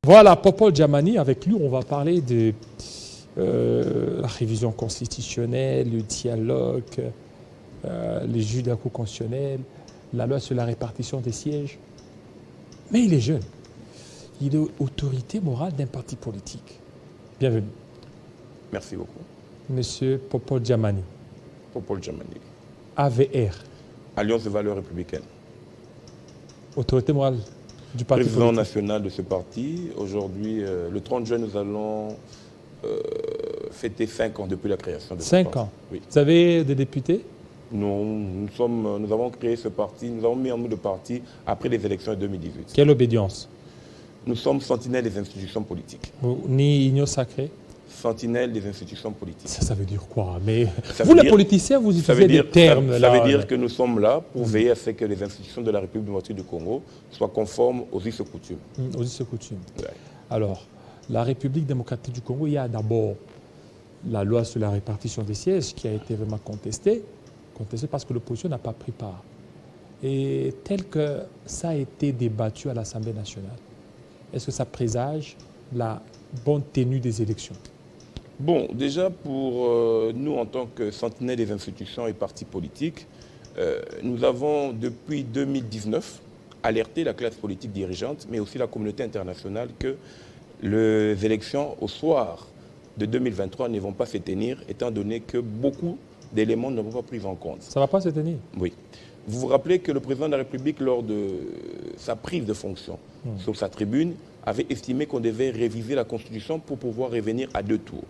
Voilà, Popol Djamani, avec lui, on va parler de la révision constitutionnelle, le dialogue, les juges de la Cour constitutionnelle, la loi sur la répartition des sièges. Mais il est jeune. Il est autorité morale d'un parti politique. Bienvenue. Merci beaucoup. Monsieur Popol Djamani. Popol Djamani. AVR. Alliance de valeurs républicaines. Autorité morale du parti Président politique. national de ce parti. Aujourd'hui, le 30 juin, nous allons fêter 5 ans depuis la création de ce parti. 5 ans. Oui. Vous avez des députés? Nous avons créé ce parti, nous avons mis en nous le parti après les élections de 2018. Quelle obédience? Nous sommes sentinelles des institutions politiques. Ni Igno sacré? Sentinelles des institutions politiques. Ça veut dire quoi? Mais ça vous, les politiciens, vous utilisez des termes. Ça veut dire que nous sommes là pour veiller à ce que les institutions de la République démocratique du Congo soient conformes aux us et coutumes. Aux us et coutumes. Ouais. Alors, la République démocratique du Congo, il y a d'abord la loi sur la répartition des sièges qui a été vraiment contestée parce que l'opposition n'a pas pris part. Et tel que ça a été débattu à l'Assemblée nationale, est-ce que ça présage la bonne tenue des élections? Bon, déjà pour nous en tant que sentinelles des institutions et partis politiques, nous avons depuis 2019 alerté la classe politique dirigeante, mais aussi la communauté internationale que les élections au soir de 2023 ne vont pas se tenir, étant donné que beaucoup d'éléments ne vont pas pris en compte. Ça ne va pas se tenir? Oui. Vous vous rappelez que le président de la République, lors de sa prise de fonction sur sa tribune, avait estimé qu'on devait réviser la Constitution pour pouvoir revenir à 2 tours.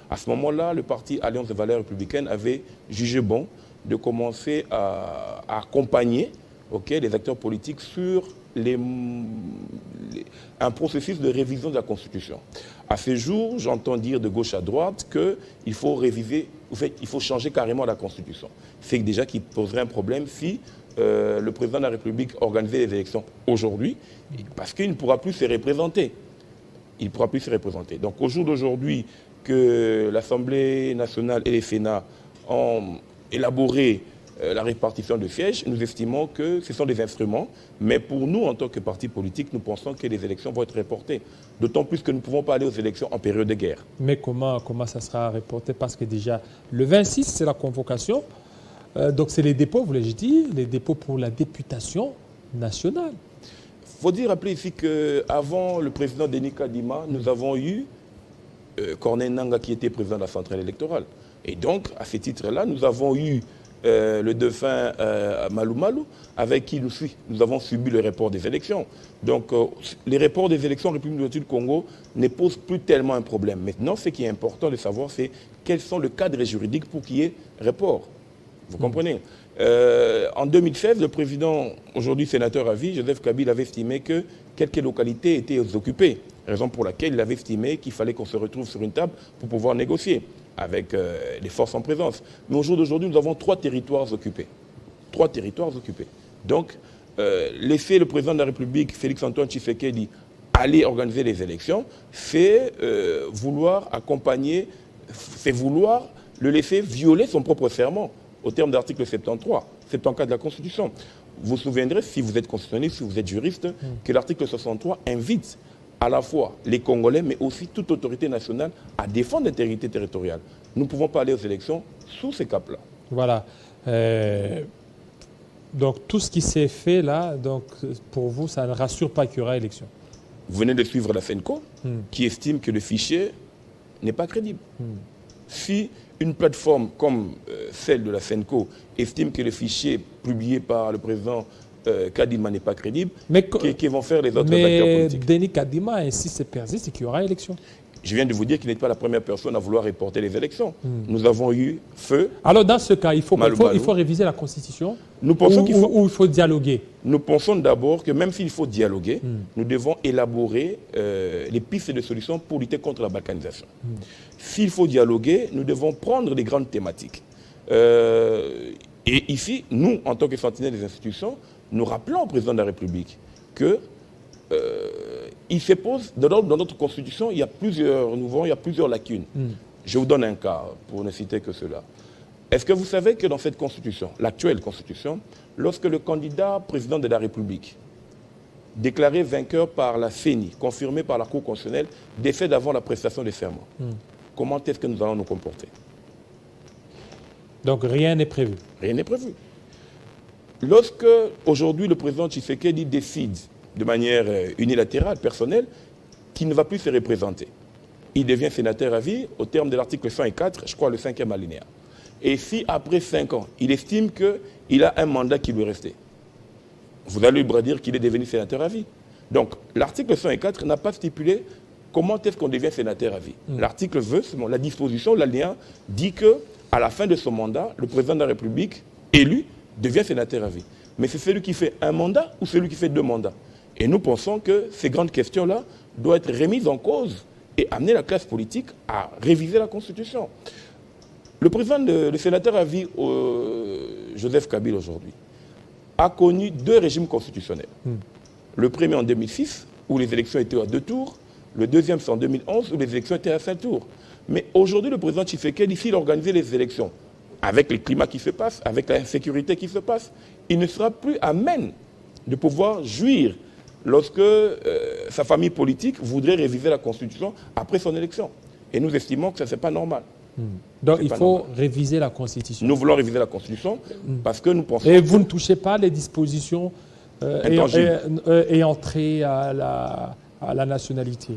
À ce moment-là, le parti Alliance de valeurs républicaines avait jugé bon de commencer à accompagner les acteurs politiques sur un processus de révision de la Constitution. À ce jour, j'entends dire de gauche à droite qu'il faut réviser, il faut changer carrément la Constitution. C'est déjà qui poserait un problème si le président de la République organisait les élections aujourd'hui, parce qu'il ne pourra plus se représenter. Il ne pourra plus se représenter. Donc au jour d'aujourd'hui, que l'Assemblée nationale et les Sénats ont élaboré la répartition de sièges, nous estimons que ce sont des instruments, mais pour nous, en tant que parti politique, nous pensons que les élections vont être reportées. D'autant plus que nous ne pouvons pas aller aux élections en période de guerre. Mais comment ça sera reporté? Parce que déjà, le 26, c'est la convocation. Donc c'est les dépôts, vous l'avez dit, les dépôts pour la députation nationale. Il faut dire, rappeler ici qu'avant le président Denis Kadima, nous avons eu Corneille Nangaa qui était président de la centrale électorale. Et donc, à ce titre-là, nous avons eu le défunt Malou Malou, avec qui nous avons subi le report des élections. Donc, les reports des élections en République démocratique du Congo ne posent plus tellement un problème. Maintenant, ce qui est important de savoir, c'est quels sont les cadres juridiques pour qu'il y ait report. Vous comprenez? En 2016, le président, aujourd'hui sénateur à vie, Joseph Kabila, avait estimé que quelques localités étaient occupées. Raison pour laquelle il avait estimé qu'il fallait qu'on se retrouve sur une table pour pouvoir négocier avec les forces en présence. Mais au jour d'aujourd'hui, nous avons 3 territoires occupés. 3 territoires occupés. Donc, laisser le président de la République, Félix-Antoine Tshisekedi, aller organiser les élections, c'est vouloir accompagner, c'est vouloir le laisser violer son propre serment au terme de l'article 73, 74 de la Constitution. Vous vous souviendrez, si vous êtes constitutionnaliste, si vous êtes juriste, que l'article 63 invite à la fois les Congolais, mais aussi toute autorité nationale à défendre l'intégrité territoriale. Nous ne pouvons pas aller aux élections sous ces caps-là. Voilà. Donc tout ce qui s'est fait là, donc, pour vous, ça ne rassure pas qu'il y aura élection. Vous venez de suivre la FENCO, qui estime que le fichier n'est pas crédible. Si une plateforme comme celle de la FENCO estime que le fichier publié par le président Kadima n'est pas crédible, qui vont faire les autres acteurs politiques? Mais Denis Kadima insiste et persiste qu'il y aura élection. Je viens de vous dire qu'il n'est pas la première personne à vouloir reporter les élections. Nous avons eu feu. Alors dans ce cas, il faut réviser la Constitution. Nous pensons ou il faut dialoguer. Nous pensons d'abord que même s'il faut dialoguer, nous devons élaborer les pistes de solutions pour lutter contre la balkanisation. S'il faut dialoguer, nous devons prendre les grandes thématiques. Et ici, nous, en tant que sentinelles des institutions, nous rappelons au président de la République que il se pose, dans notre Constitution, il y a plusieurs lacunes. Je vous donne un cas, pour ne citer que cela. Est-ce que vous savez que dans cette Constitution, l'actuelle Constitution, lorsque le candidat président de la République déclaré vainqueur par la CENI, confirmé par la Cour constitutionnelle, défait d'avant la prestation de serment. Comment est-ce que nous allons nous comporter? Donc rien n'est prévu. Rien n'est prévu. Lorsque, aujourd'hui, le président Tshisekedi décide de manière unilatérale, personnelle, qu'il ne va plus se représenter, il devient sénateur à vie au terme de l'article 104, je crois le 5e alinéa. Et si après 5 ans, il estime qu'il a un mandat qui lui restait, vous allez lui dire qu'il est devenu sénateur à vie. Donc, l'article 104 n'a pas stipulé comment est-ce qu'on devient sénateur à vie. L'article veut, la disposition, l'alinéa, dit qu'à la fin de son mandat, le président de la République, élu, devient sénateur à vie. Mais c'est celui qui fait un mandat ou celui qui fait 2 mandats? Et nous pensons que ces grandes questions-là doivent être remises en cause et amener la classe politique à réviser la Constitution. Le sénateur à vie, Joseph Kabila aujourd'hui, a connu 2 régimes constitutionnels. Le premier en 2006, où les élections étaient à 2 tours. Le deuxième, c'est en 2011, où les élections étaient à 5 tours. Mais aujourd'hui, le président Tshisekedi, s'il organisait les élections, avec le climat qui se passe, avec l'insécurité qui se passe, il ne sera plus à même de pouvoir jouir lorsque sa famille politique voudrait réviser la Constitution après son élection. Et nous estimons que ça, ce n'est pas normal. Donc il faut réviser la Constitution. Nous voulons réviser la Constitution parce que nous pensons... Et vous ne touchez pas les dispositions ayant trait à la nationalité?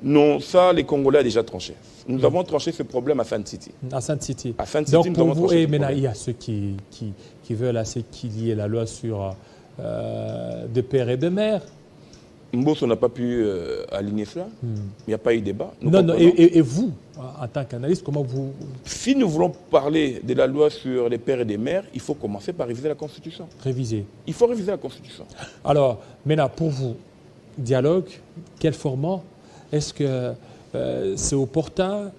Non, ça, les Congolais ont déjà tranché. Nous avons tranché ce problème à Sun City. À Sun City. À Sun City, donc nous pour avons vous, tranché et ce maintenant, problème. il y a ceux qui veulent assez qu'il y ait la loi sur de père et de mère. Mbosso n'a pas pu aligner cela. Il n'y a pas eu de débat. Non, et vous, en tant qu'analyste, comment vous... Si nous voulons parler de la loi sur les pères et les mères, il faut commencer par réviser la Constitution. Réviser. Il faut réviser la Constitution. Alors, maintenant, pour vous, dialogue, quel format? Est-ce que c'est opportun?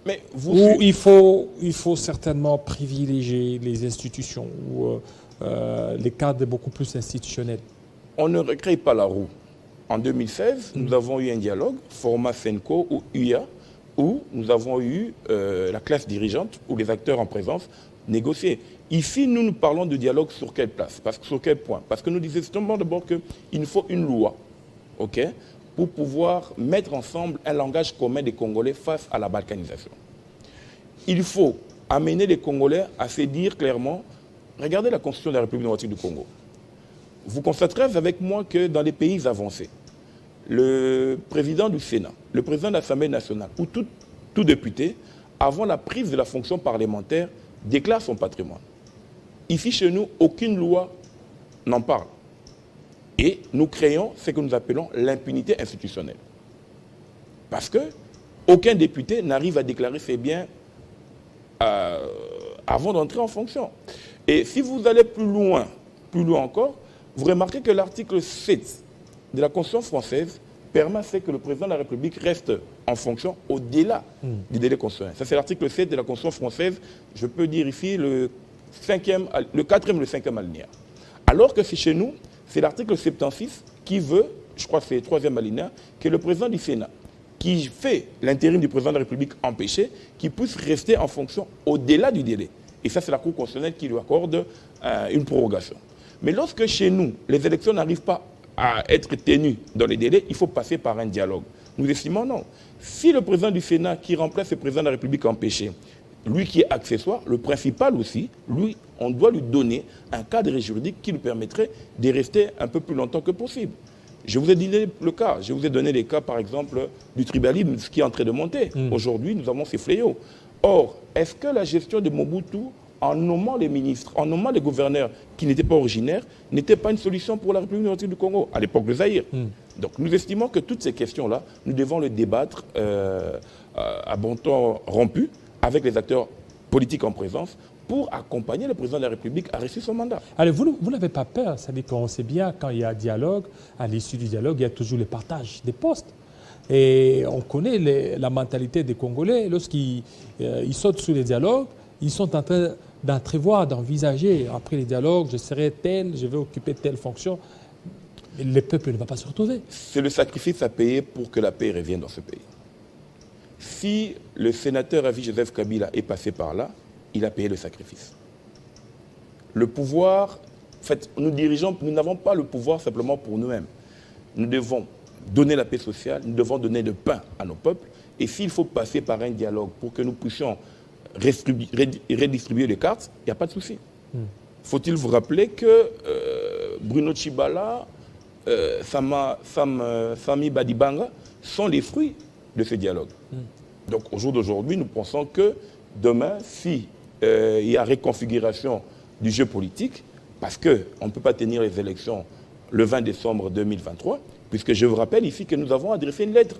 Mais ou il faut certainement privilégier les institutions ou les cadres beaucoup plus institutionnels? On ne recrée pas la roue. En 2016, nous avons eu un dialogue, format FENCO ou UIA, où nous avons eu la classe dirigeante ou les acteurs en présence négocier. Ici, nous parlons de dialogue sur quelle place? Sur quel point? Parce que nous disons d'abord qu'il nous faut une loi, ok, pour pouvoir mettre ensemble un langage commun des Congolais face à la balkanisation. Il faut amener les Congolais à se dire clairement, regardez la Constitution de la République démocratique du Congo. Vous constaterez avec moi que dans les pays avancés, le président du Sénat, le président de l'Assemblée nationale ou tout député, avant la prise de la fonction parlementaire, déclare son patrimoine. Ici, chez nous, aucune loi n'en parle. Et nous créons ce que nous appelons l'impunité institutionnelle. Parce qu'aucun député n'arrive à déclarer ses biens avant d'entrer en fonction. Et si vous allez plus loin encore, vous remarquez que l'article 7 de la Constitution française permet que le président de la République reste en fonction au-delà du délai constitutionnel. Ça, c'est l'article 7 de la Constitution française. Je peux dire ici le 4e et le 5e alinéa. Alors que c'est chez nous, c'est l'article 76 qui veut, je crois que c'est le 3e alinéa, que le président du Sénat, qui fait l'intérim du président de la République empêché, qui puisse rester en fonction au-delà du délai. Et ça, c'est la Cour constitutionnelle qui lui accorde une prorogation. Mais lorsque chez nous, les élections n'arrivent pas à être tenues dans les délais, il faut passer par un dialogue. Nous estimons non. Si le président du Sénat qui remplace le président de la République empêché, lui qui est accessoire, le principal aussi, lui, on doit lui donner un cadre juridique qui lui permettrait de rester un peu plus longtemps que possible. Je vous ai donné le cas. Je vous ai donné les cas, par exemple, du tribalisme, ce qui est en train de monter. Aujourd'hui, nous avons ces fléaux. Or, est-ce que la gestion de Mobutu, en nommant les ministres, en nommant les gouverneurs qui n'étaient pas originaires, n'était pas une solution pour la République démocratique du Congo, à l'époque de Zaïre? Donc nous estimons que toutes ces questions-là, nous devons les débattre à bon temps rompu avec les acteurs politiques en présence pour accompagner le président de la République à réussir son mandat. Allez, vous n'avez pas peur, ça dit qu'on sait bien, quand il y a dialogue, à l'issue du dialogue, il y a toujours le partage des postes. Et on connaît la mentalité des Congolais, lorsqu'ils sautent sur les dialogues, ils sont en train d'entrevoir, d'envisager, après les dialogues, je serai tel, je vais occuper telle fonction. Mais le peuple ne va pas se retrouver. C'est le sacrifice à payer pour que la paix revienne dans ce pays. Si le sénateur à vie Joseph Kabila est passé par là, il a payé le sacrifice. Le pouvoir En fait, nous n'avons pas le pouvoir simplement pour nous-mêmes. Nous devons donner la paix sociale, nous devons donner le pain à nos peuples. Et s'il faut passer par un dialogue pour que nous puissions redistribuer les cartes, il n'y a pas de souci. Faut-il vous rappeler que Bruno Tshibala, Sami Badibanga sont les fruits de ce dialogue. Donc au jour d'aujourd'hui, nous pensons que demain, si il y a réconfiguration du jeu politique, parce qu'on ne peut pas tenir les élections le 20 décembre 2023, puisque je vous rappelle ici que nous avons adressé une lettre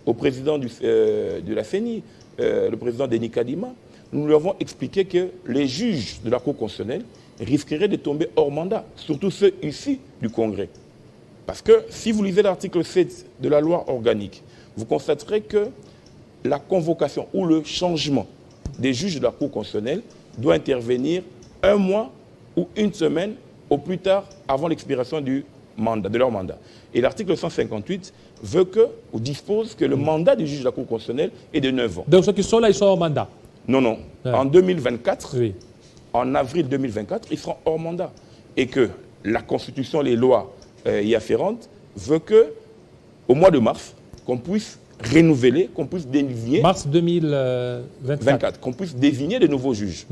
au président de la CENI, le président Denis Kadima. Nous lui avons expliqué que les juges de la Cour constitutionnelle risqueraient de tomber hors mandat, surtout ceux ici du Congrès. Parce que si vous lisez l'article 7 de la loi organique, vous constaterez que la convocation ou le changement des juges de la Cour constitutionnelle doit intervenir 1 mois ou 1 semaine au plus tard avant l'expiration de leur mandat. Et l'article 158 veut ou dispose que le mandat du juge de la Cour constitutionnelle est de 9 ans. Donc ceux qui sont là, ils sont hors mandat? Non, non. Ouais. En 2024, oui. En avril 2024, ils seront hors mandat. Et que la Constitution, les lois y afférentes, veut qu'au mois de mars, qu'on puisse renouveler, qu'on puisse désigner... Mars 2024. Qu'on puisse désigner de nouveaux juges,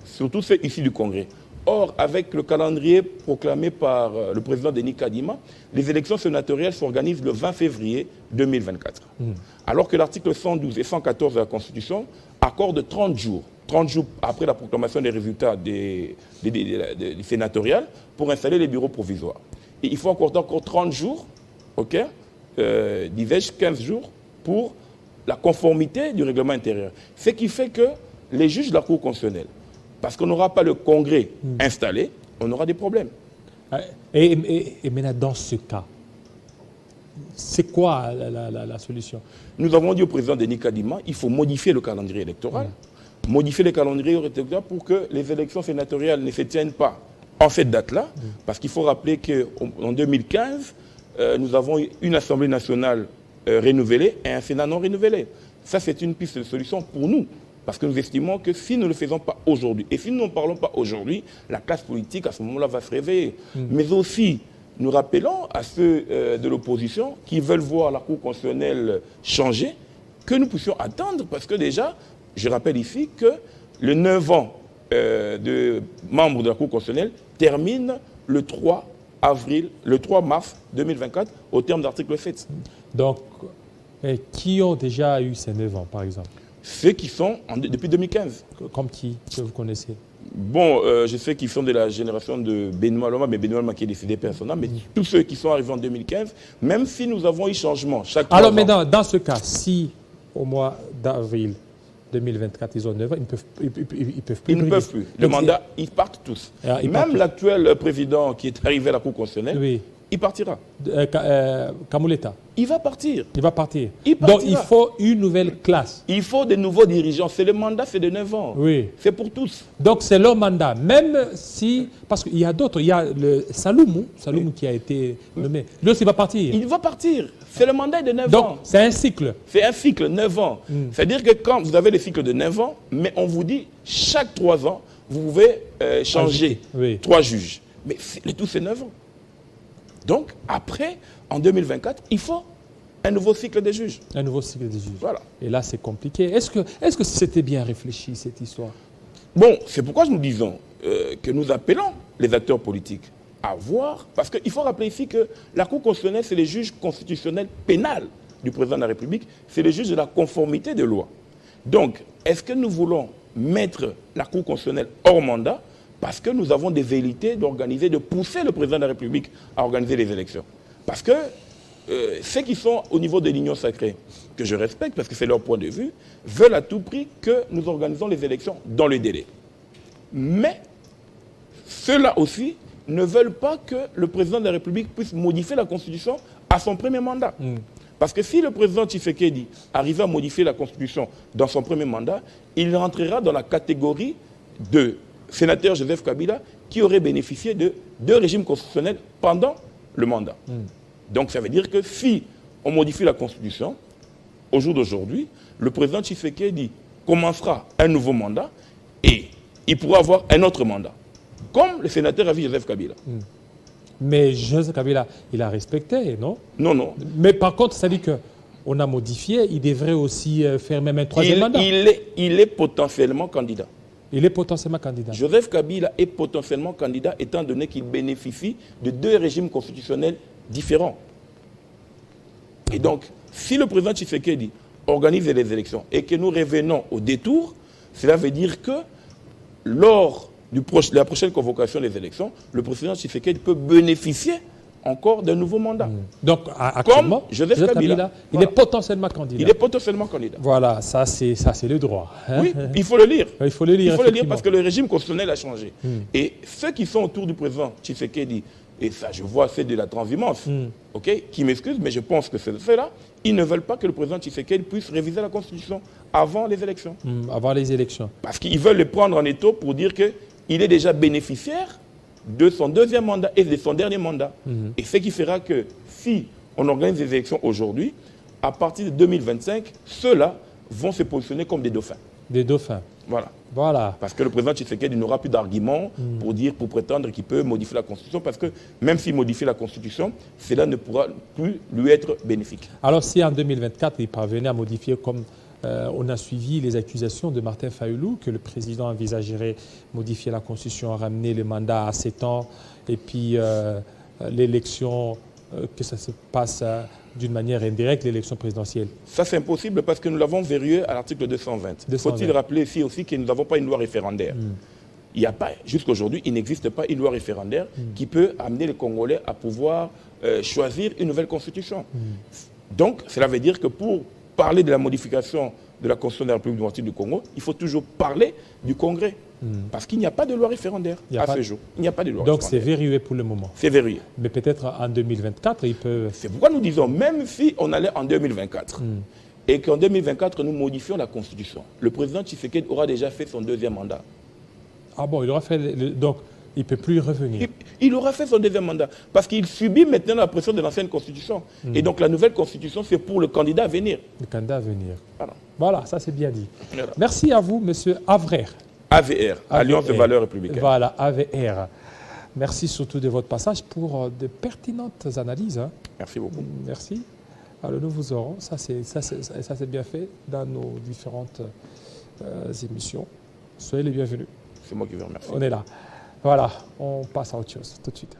surtout ceux issus du Congrès. Or, avec le calendrier proclamé par le président Denis Kadima, les élections sénatoriales s'organisent le 20 février 2024. Alors que l'article 112 et 114 de la Constitution accordent 30 jours après la proclamation des résultats des sénatoriales pour installer les bureaux provisoires. Et il faut encore 30 jours, ok, disais-je 15 jours, pour la conformité du règlement intérieur. Ce qui fait que les juges de la Cour constitutionnelle, parce qu'on n'aura pas le Congrès installé, on aura des problèmes. Et maintenant, dans ce cas, c'est quoi la solution? Nous avons dit au président Denis Kadima, il faut modifier le calendrier électoral. Modifier le calendrier électoral pour que les élections sénatoriales ne se tiennent pas en cette date-là. Parce qu'il faut rappeler qu'en 2015, nous avons eu une Assemblée nationale renouvelée et un Sénat non renouvelé. Ça, c'est une piste de solution pour nous. Parce que nous estimons que si nous ne le faisons pas aujourd'hui, et si nous n'en parlons pas aujourd'hui, la classe politique, à ce moment-là, va se réveiller. Mais aussi, nous rappelons à ceux de l'opposition qui veulent voir la Cour constitutionnelle changer, que nous puissions attendre, parce que déjà, je rappelle ici que le 9 ans de membres de la Cour constitutionnelle termine le 3 mars 2024, au terme de l'article 7. Donc, qui ont déjà eu ces 9 ans, par exemple? Ceux qui sont depuis 2015. Comme qui, que vous connaissez? Bon, je sais qu'ils sont de la génération de Benoît Loma, mais Benoît Loma qui est décédé personnellement, mais tous ceux qui sont arrivés en 2015, même si nous avons eu changement chaque Alors maintenant, dans ce cas, si au mois d'avril 2024, ils ont 9 ans, ils ne peuvent plus. Le mandat, ils partent tous. Même l'actuel président qui est arrivé à la Cour constitutionnelle, oui. Il partira. Kamouleta. Il va partir. Il va partir. Donc il faut une nouvelle classe. Il faut de nouveaux dirigeants. C'est le mandat, c'est de 9 ans. Oui. C'est pour tous. Donc c'est leur mandat. Même si... Parce qu'il y a d'autres. Il y a le Saloumou qui a été nommé. Lui aussi va partir. Il va partir. C'est le mandat de 9 ans. Donc c'est un cycle. C'est un cycle, 9 ans. C'est-à-dire que quand vous avez le cycle de 9 ans, mais on vous dit, chaque 3 ans, vous pouvez changer 3 juges. Mais le tout, c'est 9 ans. Donc, après, en 2024, il faut un nouveau cycle des juges. Un nouveau cycle des juges. Voilà. Et là, c'est compliqué. Est-ce que c'était bien réfléchi, cette histoire? Bon, c'est pourquoi nous disons que nous appelons les acteurs politiques à voir, parce qu'il faut rappeler ici que la Cour constitutionnelle, c'est les juges constitutionnels pénals du président de la République, c'est les juges de la conformité de loi. Donc, est-ce que nous voulons mettre la Cour constitutionnelle hors mandat parce que nous avons des velléités de pousser le président de la République à organiser les élections? Parce que ceux qui sont au niveau de l'Union sacrée, que je respecte parce que c'est leur point de vue, veulent à tout prix que nous organisons les élections dans le délai. Mais ceux-là aussi ne veulent pas que le président de la République puisse modifier la Constitution à son premier mandat. Parce que si le président Tshisekedi arrive à modifier la Constitution dans son premier mandat, il rentrera dans la catégorie de sénateur Joseph Kabila qui aurait bénéficié de 2 régimes constitutionnels pendant le mandat. Donc ça veut dire que si on modifie la Constitution, au jour d'aujourd'hui, le président Tshisekedi commencera un nouveau mandat et il pourra avoir un autre mandat. comme le sénateur a vu Joseph Kabila. Mais Joseph Kabila, il a respecté, non? Non, non. Mais par contre, ça dit qu'on a modifié, il devrait aussi faire même un troisième mandat. Il est potentiellement candidat. Il est potentiellement candidat. Joseph Kabila est potentiellement candidat étant donné qu'il bénéficie de 2 régimes constitutionnels différents. Et donc, si le président Tshisekedi organise les élections et que nous revenons au détour, cela veut dire que lors de la prochaine convocation des élections, le président Tshisekedi peut bénéficier encore d'un nouveau mandat. Donc, actuellement, comme Joseph Kabila, il est potentiellement candidat. Il est potentiellement candidat. Voilà, ça c'est le droit. Hein? Oui, il faut le lire. Il faut le lire, il faut le lire parce que le régime constitutionnel a changé. Et ceux qui sont autour du président Tshisekedi, et ça je vois c'est de la transhumance, ok, qui m'excusent, mais je pense que c'est cela, ils ne veulent pas que le président Tshisekedi puisse réviser la Constitution avant les élections. Avant les élections. Parce qu'ils veulent le prendre en étau pour dire qu'il est déjà bénéficiaire de son 2e mandat et de son dernier mandat. Et ce qui fera que si on organise des élections aujourd'hui, à partir de 2025, ceux-là vont se positionner comme des dauphins. Des dauphins. Voilà. Parce que le président Tshisekedi n'aura plus d'arguments pour prétendre qu'il peut modifier la Constitution, parce que même s'il modifie la Constitution, cela ne pourra plus lui être bénéfique. Alors si en 2024, il parvenait à modifier comme on a suivi les accusations de Martin Fayulu que le président envisagerait modifier la Constitution, ramener le mandat à 7 ans et puis l'élection, que ça se passe d'une manière indirecte, l'élection présidentielle. Ça, c'est impossible parce que nous l'avons verrouillé à l'article 220. Faut-il rappeler ici aussi que nous n'avons pas une loi référendaire. Il n'y a pas, jusqu'à aujourd'hui, il n'existe pas une loi référendaire qui peut amener les Congolais à pouvoir choisir une nouvelle constitution. Donc, cela veut dire que pour parler de la modification de la Constitution de la République démocratique du Congo, il faut toujours parler du Congrès. Parce qu'il n'y a pas de loi référendaire à ce jour. Il n'y a pas de loi référendaire. Donc c'est verrouillé pour le moment. C'est verrouillé. Mais peut-être en 2024, il peut... C'est pourquoi nous disons, même si on allait en 2024, et qu'en 2024, nous modifions la Constitution, le président Tshisekedi aura déjà fait son 2e mandat. Ah bon, il aura fait... Donc, il ne peut plus y revenir. Il aura fait son 2e mandat. Parce qu'il subit maintenant la pression de l'ancienne Constitution. Et donc la nouvelle Constitution, c'est pour le candidat à venir. Le candidat à venir. Voilà, ça c'est bien dit. Merci à vous, M. Avrer. AVR, Alliance de valeurs républicaines. Voilà, AVR. Merci surtout de votre passage pour de pertinentes analyses. Hein. Merci beaucoup. Merci. Alors nous vous aurons, ça c'est bien fait dans nos différentes émissions. Soyez les bienvenus. C'est moi qui vous remercie. On est là. Voilà, on passe à autre chose tout de suite.